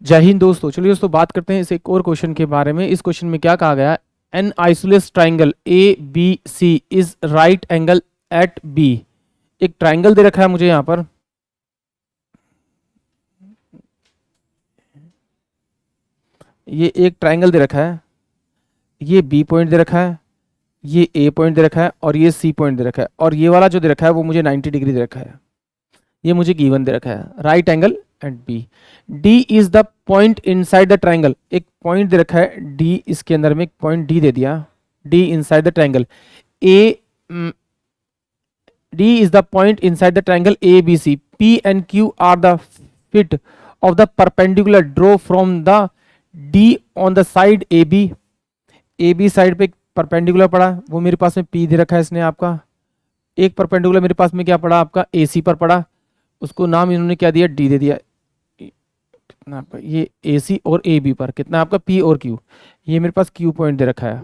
जय हिंद दोस्तों। चलिए दोस्तों बात करते हैं इस एक और क्वेश्चन के बारे में। इस क्वेश्चन में क्या कहा गया है, an isosceles triangle A B C is right angle at B. एक ट्राइंगल दे रखा है मुझे यहां पर, ये एक ट्राइंगल दे रखा है, ये बी पॉइंट दे रखा है, ये ए पॉइंट दे रखा है और ये सी पॉइंट दे रखा है, और ये वाला जो दे रखा है वो मुझे 90 डिग्री दे रखा है। ये मुझे गिवन दे रखा है, right angle at B. D is the point inside the triangle. एक पॉइंट दे रखा है डी, इसके अंदर में एक पॉइंट डी दे दिया, D inside the triangle A. D is the point inside the triangle A B C. P and Q are the feet of the perpendicular draw from the D on the side A B. A B side पे perpendicular पड़ा, वो मेरे पास में P दे रखा है इसने आपका। एक परपेंडिकुलर मेरे पास में क्या पड़ा आपका, ए सी पर पड़ा, उसको नाम इन्होंने क्या दिया, डी दे दिया। कितना आपका ये ए सी और ए बी पर कितना आपका पी और क्यू, ये मेरे पास क्यू पॉइंट दे रखा है।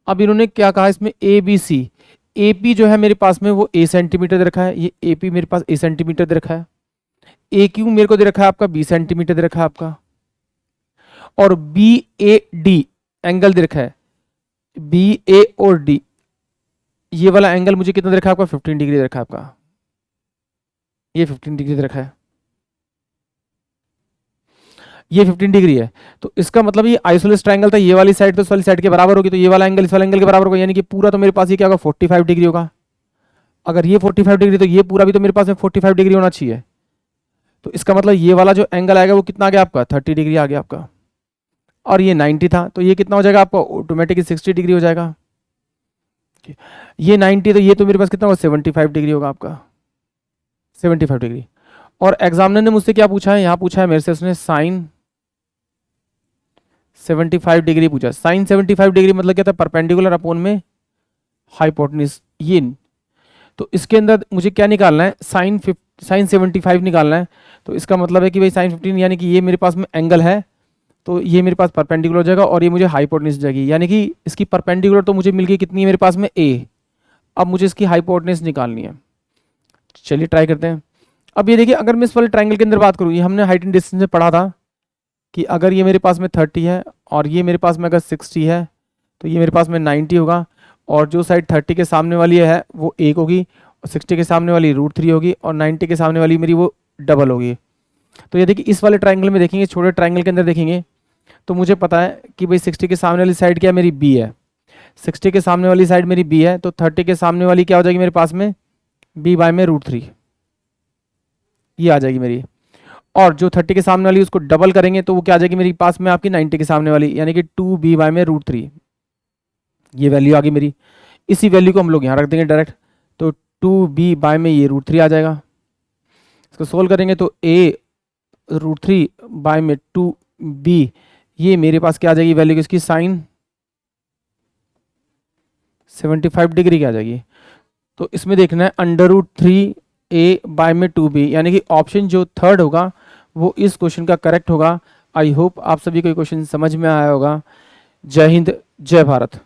अब इन्होंने क्या कहा इसमें, ए बी सी। ए पी जो है मेरे पास में वो ए सेंटीमीटर दे रखा है, ये ए पी मेरे पास ए सेंटीमीटर दे रखा है। ए क्यू मेरे को दे रखा है आपका बी सेंटीमीटर दे रखा है आपका, और बी ए डी एंगल दे रखा है, बी ए और डी, ये वाला एंगल मुझे कितना दे रखा है आपका, 15 डिग्री दे रखा है आपका, ये 15 डिग्री दे रखा है, ये 15 डिग्री है। तो इसका मतलब ये आइसोलेस ट्रायंगल था, ये वाली साइड तो इस वाली साइड के बराबर होगी, तो ये वाला एंगल इस वाले एंगल के बराबर होगा, यानी कि पूरा तो मेरे पास ये क्या होगा, 45 डिग्री होगा। अगर ये 45 डिग्री तो ये पूरा भी तो मेरे पास में 45 डिग्री होना चाहिए। तो इसका मतलब ये वाला जो एंगल आएगा वो कितना आ गया आपका, 30 डिग्री आ गया आपका, और ये 90 था, तो ये कितना हो जाएगा आपका, ऑटोमेटिकली 60 डिग्री हो जाएगा। ये 90 तो ये तो मेरे पास कितना होगा, 75 डिग्री होगा आपका, 75 डिग्री। और एग्जामिनर ने मुझसे क्या पूछा है, यहाँ पूछा है मेरे से उसने साइन 75 डिग्री पूछा। साइन 75 डिग्री मतलब क्या था, परपेंडिकुलर अपॉन में हाइपोटेन्यूज, ये। तो इसके अंदर मुझे क्या निकालना है, साइन 75 निकालना है। तो इसका मतलब है कि भाई साइन 15 यानी कि ये मेरे पास में एंगल है, तो ये मेरे पास परपेंडिकुलर हो जाएगा, और ये मुझे हाइपोटेन्यूज जाएगी, यानी कि इसकी परपेंडिकुलर तो मुझे मिल गई कितनी है मेरे पास में, ए। अब मुझे इसकी हाइपोटेन्यूज निकालनी है। चलिए ट्राई करते हैं। अब ये देखिए, अगर मैं इस वाले ट्राइंगल के अंदर बात करूँ, ये हमने हाइट एंड डिस्टेंस में पढ़ा था कि अगर ये मेरे पास में 30 है और ये मेरे पास में अगर 60 है, तो ये मेरे पास में 90 होगा, और जो साइड 30 के सामने वाली है वो 1 होगी, और 60 के सामने वाली √3 होगी, और 90 के सामने वाली मेरी वो डबल होगी। तो ये देखिए, इस वाले ट्राइंगल में देखेंगे, छोटे ट्राइंगल के अंदर देखेंगे, तो मुझे पता है कि भाई 60 के सामने वाली साइड क्या है, मेरी बी है। 60 के सामने वाली साइड मेरी बी है, तो 30 के सामने वाली क्या हो जाएगी मेरे पास में, बी बाय में √3, ये आ जाएगी मेरी। और जो 30 के सामने वाली उसको डबल करेंगे तो वो क्या आ जाएगी मेरे पास में आपकी 90 के सामने वाली, यानी कि 2b बाय में √3, ये वैल्यू आ गई मेरी। इसी वैल्यू को हम लोग यहाँ रख देंगे डायरेक्ट, तो 2b बाय में ये √3 आ जाएगा। इसको सोल्व करेंगे तो a √3 बाय में 2b, ये मेरे पास क्या आ जाएगी वैल्यू, इसकी साइन 75 डिग्री की आ जाएगी। तो इसमें देखना है √3a बाय में 2b, यानी कि ऑप्शन जो थर्ड होगा वो इस क्वेश्चन का करेक्ट होगा। आई होप आप सभी को क्वेश्चन समझ में आया होगा। जय हिंद, जय भारत।